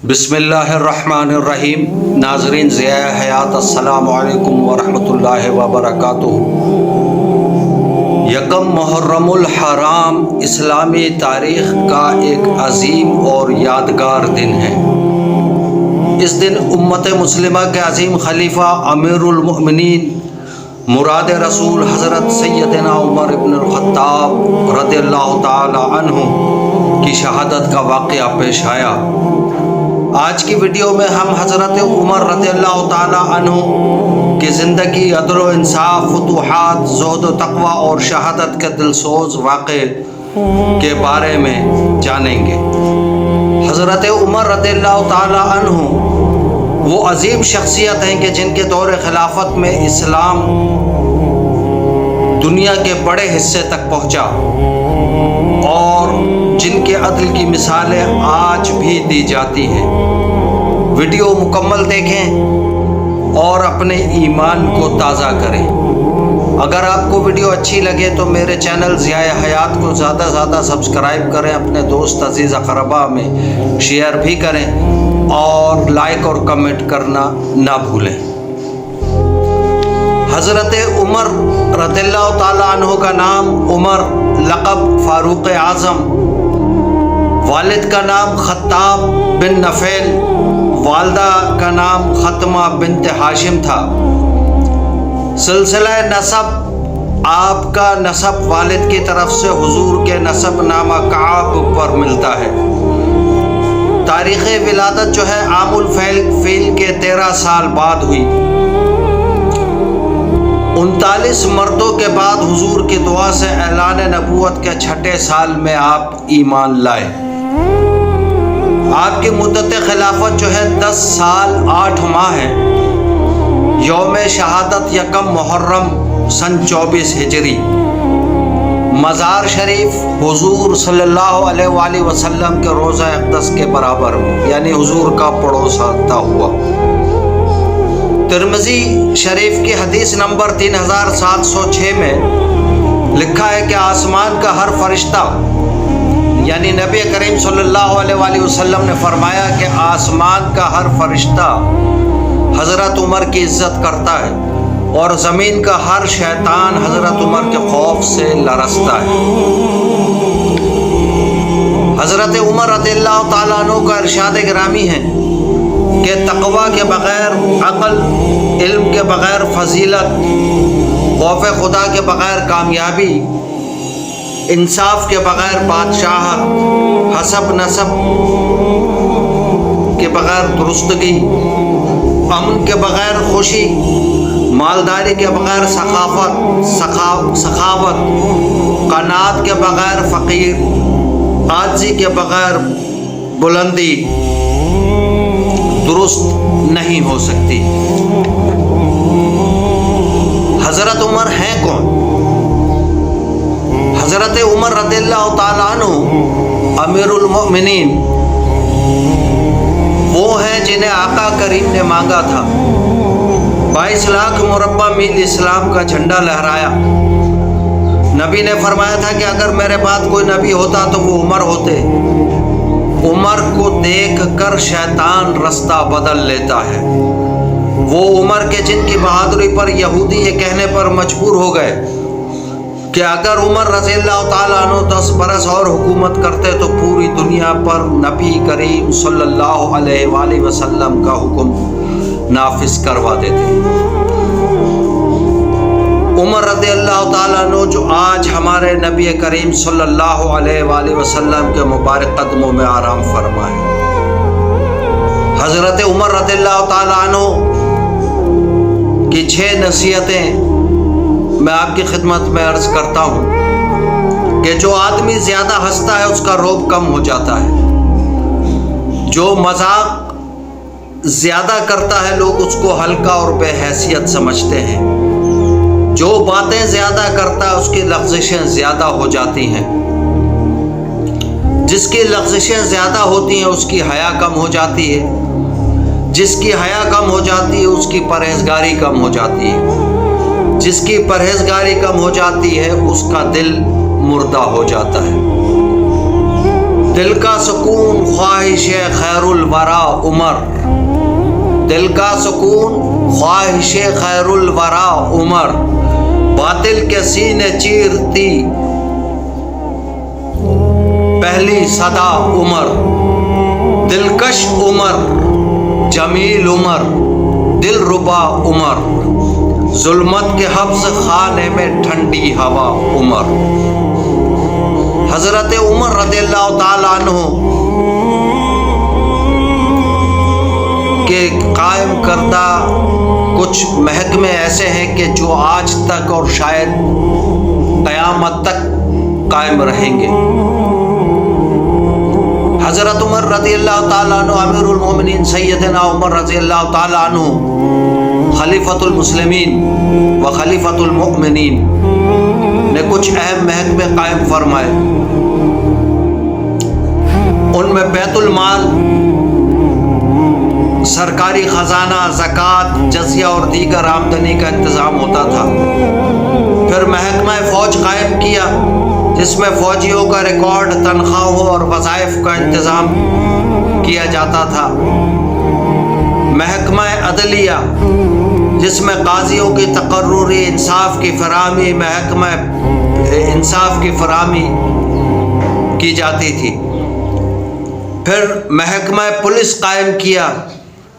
بسم اللہ الرحمن الرحیم۔ ناظرین ضیاء حیات، السلام علیکم ورحمۃ اللہ وبرکاتہ۔ یکم محرم الحرام اسلامی تاریخ کا ایک عظیم اور یادگار دن ہے۔ اس دن امت مسلمہ کے عظیم خلیفہ امیر المؤمنین مراد رسول حضرت سیدنا عمر بن الخطاب رضی اللہ تعالی عنہ کی شہادت کا واقعہ پیش آیا۔ آج کی ویڈیو میں ہم حضرت عمر رضی اللہ تعالی عنہ کی زندگی، عدل و انصاف، فتوحات، زہد و تقوی اور شہادت کے دلسوز واقعے کے بارے میں جانیں گے۔ حضرت عمر رضی اللہ تعالی عنہ وہ عظیم شخصیت ہیں کہ جن کے دور خلافت میں اسلام دنیا کے بڑے حصے تک پہنچا اور جن کے عدل کی مثالیں آج بھی دی جاتی ہیں۔ ویڈیو مکمل دیکھیں اور اپنے ایمان کو تازہ کریں۔ اگر آپ کو ویڈیو اچھی لگے تو میرے چینل ضیاء حیات کو زیادہ سے زیادہ سبسکرائب کریں، اپنے دوست عزیز اقربا میں شیئر بھی کریں اور لائک اور کمنٹ کرنا نہ بھولیں۔ حضرت عمر رضی اللہ تعالی عنہ کا نام عمر، لقب فاروق اعظم، والد کا نام خطاب بن نفیل، والدہ کا نام ختمہ بنت ہاشم تھا۔ سلسلہ نسب، آپ کا نسب والد کی طرف سے حضور کے نسب نامہ کعب پر ملتا ہے۔ تاریخ ولادت جو ہے عام الفیل کے 13 سال بعد ہوئی۔ 39 مردوں کے بعد حضور کی دعا سے اعلان نبوت کے 6 سال میں آپ ایمان لائے۔ آپ کی مدت خلافت جو ہے 10 سال 8 ماہ ہے۔ یوم شہادت یکم محرم سن 24 ہجری۔ مزار شریف حضور صلی اللہ علیہ وآلہ وسلم کے روضہ اقدس کے برابر میں، یعنی حضور کا پڑوسا ہوا۔ ترمذی شریف کی حدیث نمبر 3706 میں لکھا ہے کہ آسمان کا ہر فرشتہ، یعنی نبی کریم صلی اللہ علیہ وآلہ وسلم نے فرمایا کہ آسمان کا ہر فرشتہ حضرت عمر کی عزت کرتا ہے اور زمین کا ہر شیطان حضرت عمر کے خوف سے لرزتا ہے۔ حضرت عمر رضی اللہ تعالیٰ عنہ کا ارشاد گرامی ہے کہ تقوی کے بغیر عقل، علم کے بغیر فضیلت، خوف خدا کے بغیر کامیابی، انصاف کے بغیر بادشاہت، حسب نسب کے بغیر درستگی، امن کے بغیر خوشی، مالداری کے بغیر سخاوت، قناعت کے بغیر فقیر، عاجزی کے بغیر بلندی درست نہیں ہو سکتی۔ حضرت عمر ہیں کون؟ حضرت عمر رضی اللہ تعالیٰ عنہ امیر المؤمنین وہ ہیں جنہیں آقا کریم نے مانگا تھا۔ 22 لاکھ مربع میل اسلام کا جھنڈا لہرایا۔ نبی نے فرمایا تھا کہ اگر میرے بعد کوئی نبی ہوتا تو وہ عمر ہوتے۔ عمر کو دیکھ کر شیطان رستہ بدل لیتا ہے۔ وہ عمر کے جن کی بہادری پر یہودی یہ کہنے پر مجبور ہو گئے کہ اگر عمر رضی اللہ تعالیٰ عنہ 10 برس اور حکومت کرتے تو پوری دنیا پر نبی کریم صلی اللہ علیہ وآلہ وسلم کا حکم نافذ کروا دیتے۔ عمر رضی اللہ تعالیٰ عنہ جو آج ہمارے نبی کریم صلی اللہ علیہ وآلہ وسلم کے مبارک قدموں میں آرام فرما ہے۔ حضرت عمر رضی اللہ تعالیٰ عنہ کی 6 نصیحتیں میں آپ کی خدمت میں عرض کرتا ہوں کہ جو آدمی زیادہ ہنستا ہے اس کا روب کم ہو جاتا ہے۔ جو مذاق زیادہ کرتا ہے لوگ اس کو ہلکا اور بے حیثیت سمجھتے ہیں۔ جو باتیں زیادہ کرتا ہے اس کی لغزشیں زیادہ ہو جاتی ہیں۔ جس کی لغزشیں زیادہ ہوتی ہیں اس کی حیا کم ہو جاتی ہے۔ جس کی حیا کم ہو جاتی ہے اس کی پرہیزگاری کم ہو جاتی ہے۔ جس کی پرہیزگاری کم ہو جاتی ہے اس کا دل مردہ ہو جاتا ہے۔ دل کا سکون خواہش خیر الورا عمر، دل کا سکون خواہش خیر الورا عمر، باطل کے سینے چیرتی پہلی صدا عمر، دلکش عمر، جمیل عمر، دل ربا عمر، ظلمت کے حبس خانے میں ٹھنڈی ہوا عمر۔ حضرت عمر رضی اللہ تعالیٰ عنہ کے قائم کردہ کچھ محکمے ایسے ہیں کہ جو آج تک اور شاید قیامت تک قائم رہیں گے۔ حضرت عمر رضی اللہ تعالیٰ عنہ امیر المومنین سیدنا عمر رضی اللہ تعالیٰ عنہ خلیفۃ المسلمین و خلیفۃ المؤمنین نے کچھ اہم محکمے قائم فرمائے۔ ان میں بیت المال، سرکاری خزانہ، زکوٰۃ، جزیہ اور دیگر آمدنی کا انتظام ہوتا تھا۔ پھر محکمہ فوج قائم کیا جس میں فوجیوں کا ریکارڈ، تنخواہوں اور وظائف کا انتظام کیا جاتا تھا۔ محکمہ عدلیہ جس میں قاضیوں کی تقرری، انصاف کی فراہمی، محکمہ انصاف کی فراہمی کی جاتی تھی۔ پھر محکمہ پولیس قائم کیا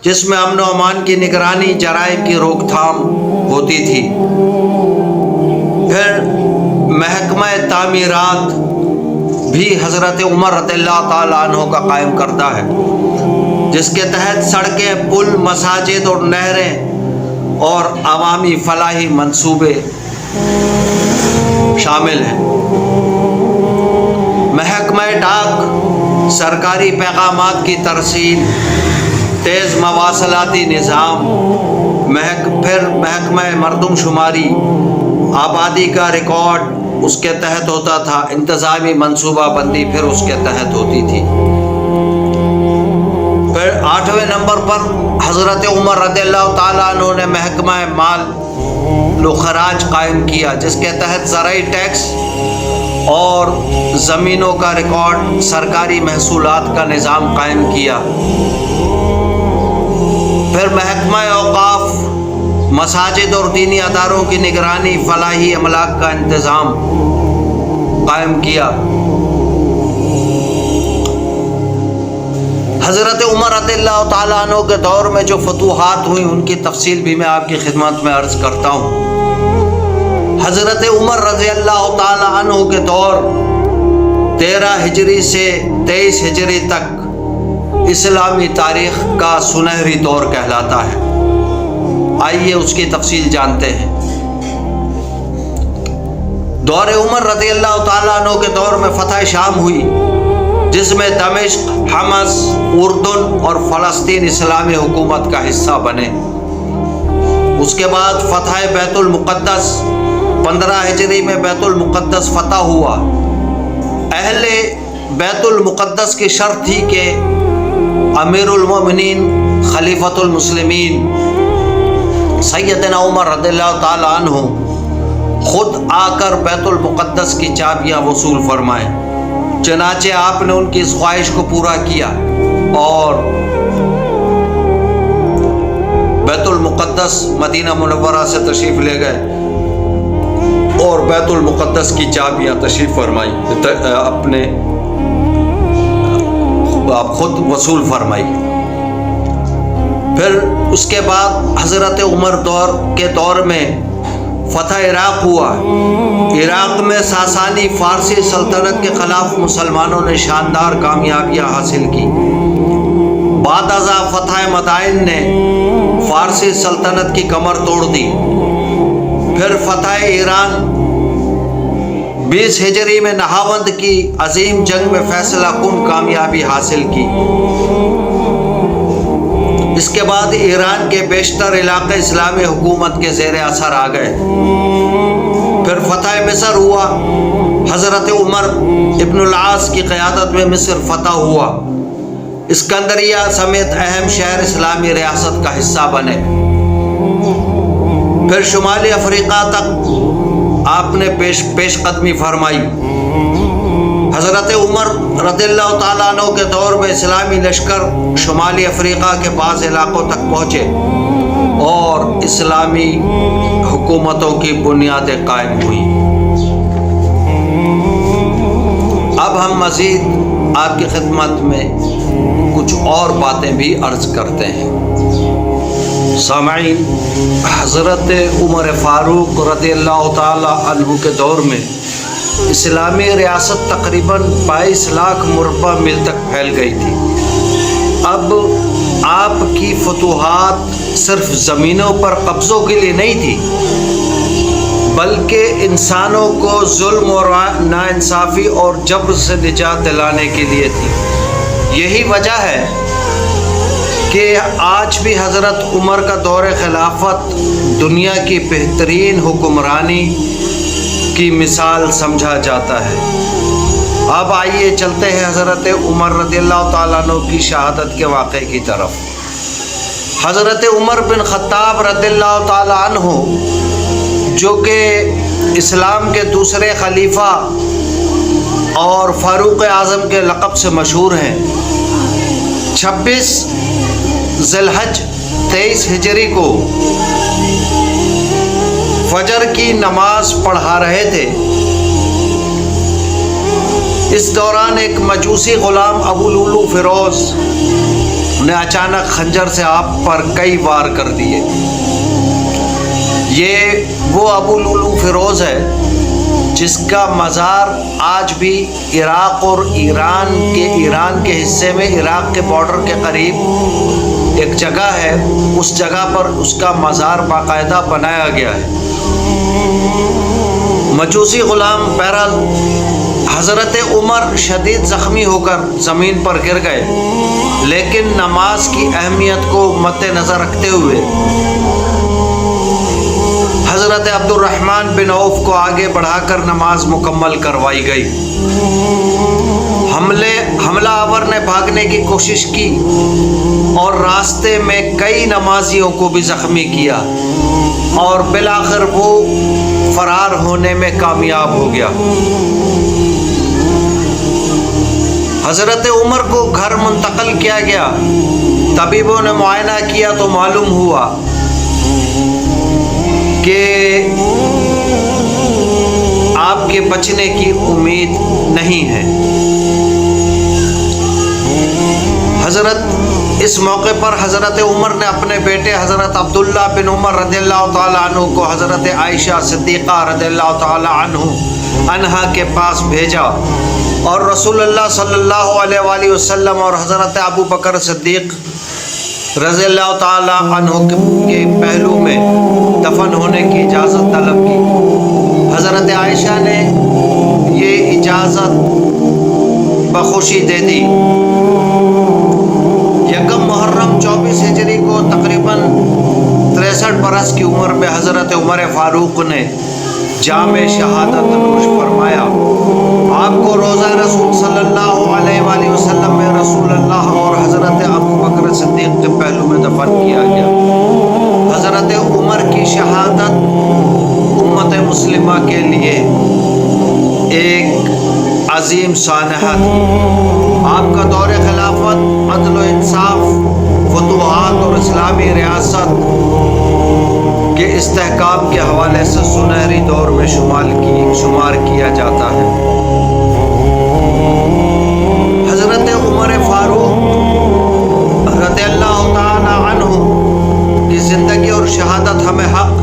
جس میں امن و امان کی نگرانی، جرائم کی روک تھام ہوتی تھی۔ پھر محکمہ تعمیرات بھی حضرت عمر رضی اللہ تعالیٰ عنہ کا قائم کردہ ہے، جس کے تحت سڑکیں، پل، مساجد اور نہریں اور عوامی فلاحی منصوبے شامل ہیں۔ محکمہ ڈاک سرکاری پیغامات کی ترسیل، تیز مواصلاتی نظام، پھر محکمہ مردم شماری، آبادی کا ریکارڈ اس کے تحت ہوتا تھا، انتظامی منصوبہ بندی پھر اس کے تحت ہوتی تھی۔ پھر 8ویں نمبر پر حضرت عمر رضی اللہ تعالیٰ عنہ نے محکمہ مال و خراج قائم کیا جس کے تحت زرعی ٹیکس اور زمینوں کا ریکارڈ، سرکاری محصولات کا نظام قائم کیا۔ پھر محکمہ اوقاف مساجد اور دینی اداروں کی نگرانی، فلاحی املاک کا انتظام قائم کیا۔ حضرت عمر رضی اللہ تعالیٰ عنہ کے دور میں جو فتوحات ہوئیں ان کی تفصیل بھی میں آپ کی خدمت میں عرض کرتا ہوں۔ حضرت عمر رضی اللہ تعالیٰ عنہ کے دور 13 ہجری سے 23 ہجری تک اسلامی تاریخ کا سنہری دور کہلاتا ہے۔ آئیے اس کی تفصیل جانتے ہیں۔ دور عمر رضی اللہ تعالیٰ عنہ کے دور میں فتح شام ہوئی جس میں دمشق، حمص، اردن اور فلسطین اسلامی حکومت کا حصہ بنے۔ اس کے بعد فتح بیت المقدس 15 ہجری میں بیت المقدس فتح ہوا۔ اہل بیت المقدس کی شرط تھی کہ امیر المومنین خلیفۃ المسلمین سیدنا عمر رضی اللہ تعالیٰ عنہ خود آ کر بیت المقدس کی چابیاں وصول فرمائیں۔ چنانچہ آپ نے ان کی اس خواہش کو پورا کیا اور بیت المقدس مدینہ منورہ سے تشریف لے گئے اور بیت المقدس کی چابیاں تشریف فرمائی، اپنے آپ خود وصول فرمائی۔ پھر اس کے بعد حضرت عمر کے دور میں فتح عراق ہوا۔ عراق میں ساسانی فارسی سلطنت کے خلاف مسلمانوں نے شاندار کامیابیاں حاصل کی۔ بعد ازاں فتح مدائن نے فارسی سلطنت کی کمر توڑ دی۔ پھر فتح ایران 20 ہجری میں نہاوند کی عظیم جنگ میں فیصلہ کن کامیابی حاصل کی۔ اس کے بعد ایران کے بیشتر علاقے اسلامی حکومت کے زیر اثر آ گئے۔ پھر فتح مصر ہوا۔ حضرت عمر ابن العاص کی قیادت میں مصر فتح ہوا۔ اسکندریہ سمیت اہم شہر اسلامی ریاست کا حصہ بنے۔ پھر شمالی افریقہ تک آپ نے پیش قدمی فرمائی۔ حضرت حضرت عمر رضی اللہ تعالیٰ عنہ کے دور میں اسلامی لشکر شمالی افریقہ کے بعض علاقوں تک پہنچے اور اسلامی حکومتوں کی بنیادیں قائم ہوئیں۔ اب ہم مزید آپ کی خدمت میں کچھ اور باتیں بھی عرض کرتے ہیں۔ سامعین، حضرت عمر فاروق رضی اللہ تعالیٰ عنہ کے دور میں اسلامی ریاست تقریباً 22 لاکھ مربع میل تک پھیل گئی تھی۔ اب آپ کی فتوحات صرف زمینوں پر قبضوں کے لیے نہیں تھی، بلکہ انسانوں کو ظلم اور ناانصافی اور جبر سے نجات دلانے کے لیے تھی۔ یہی وجہ ہے کہ آج بھی حضرت عمر کا دور خلافت دنیا کی بہترین حکمرانی کی مثال سمجھا جاتا ہے۔ اب آئیے چلتے ہیں حضرت عمر رضی اللہ تعالیٰ عنہ کی شہادت کے واقعے کی طرف۔ حضرت عمر بن خطاب رضی اللہ تعالیٰ عنہ، جو کہ اسلام کے دوسرے خلیفہ اور فاروق اعظم کے لقب سے مشہور ہیں، 26 ذی الحج 23 ہجری کو فجر کی نماز پڑھا رہے تھے۔ اس دوران ایک مجوسی غلام ابو لولو فیروز نے اچانک خنجر سے آپ پر کئی وار کر دیے۔ یہ وہ ابو لولو فیروز ہے جس کا مزار آج بھی عراق اور ایران کے حصے میں عراق کے بارڈر کے قریب ایک جگہ ہے، اس جگہ پر اس کا مزار باقاعدہ بنایا گیا ہے۔ مجوسی غلام بہرحال حضرت عمر شدید زخمی ہو کر زمین پر گر گئے، لیکن نماز کی اہمیت کو مد نظر رکھتے ہوئے حضرت عبد الرحمن بن عوف کو آگے بڑھا کر نماز مکمل کروائی گئی۔ حملہ آور نے بھاگنے کی کوشش کی اور راستے میں کئی نمازیوں کو بھی زخمی کیا اور بالآخر وہ فرار ہونے میں کامیاب ہو گیا۔ حضرت عمر کو گھر منتقل کیا گیا۔ طبیبوں نے معائنہ کیا تو معلوم ہوا کہ آپ کے بچنے کی امید نہیں ہے۔ اس موقع پر حضرت عمر نے اپنے بیٹے حضرت عبداللہ بن عمر رضی اللہ تعالیٰ عنہ کو حضرت عائشہ صدیقہ رضی اللہ تعالیٰ عنہا کے پاس بھیجا اور رسول اللہ صلی اللہ علیہ وآلہ وسلم اور حضرت ابو بکر صدیق رضی اللہ تعالیٰ عنہ کے پہلو میں دفن ہونے کی اجازت طلب کی۔ حضرت عائشہ نے یہ اجازت بخوشی دے دی۔ یکم محرم 24 ہجری کو تقریباً 63 برس کی عمر میں حضرت عمر فاروق نے جام شہادت نوش فرمایا۔ آپ کو روضہ رسول صلی اللہ علیہ وآلہ وسلم میں رسول اللہ اور حضرت ابو بکر صدیق کے پہلو میں دفن کیا گیا۔ حضرت عمر کی شہادت امت مسلمہ کے لیے ایک عظیم سانحہ تھی۔ آپ کا دور خلافت عدل و انصاف، فتوحات اور اسلامی ریاست کے استحکام کے حوالے سے سنہری دور میں شمار کیا جاتا ہے۔ حضرت عمر فاروق رضی اللہ تعالی عنہ کی زندگی اور شہادت ہمیں حق،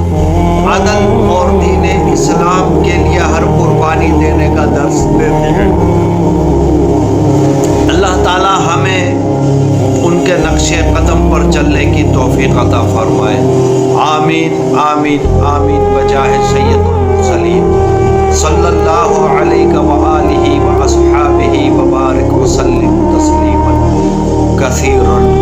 عدل اور دین اسلام کے لیے ہر قربانی دینے کا درس دیتی ہے۔ اللہ تعالی ہمیں ان کے نقش قدم پر چلنے کی توفیق عطا فرمائے۔ آمین آمین آمین بجاہ سید المرسلین صلی اللہ علیہ وآلہ واصحابہ وبارک وسلم تسلیما کثیرا۔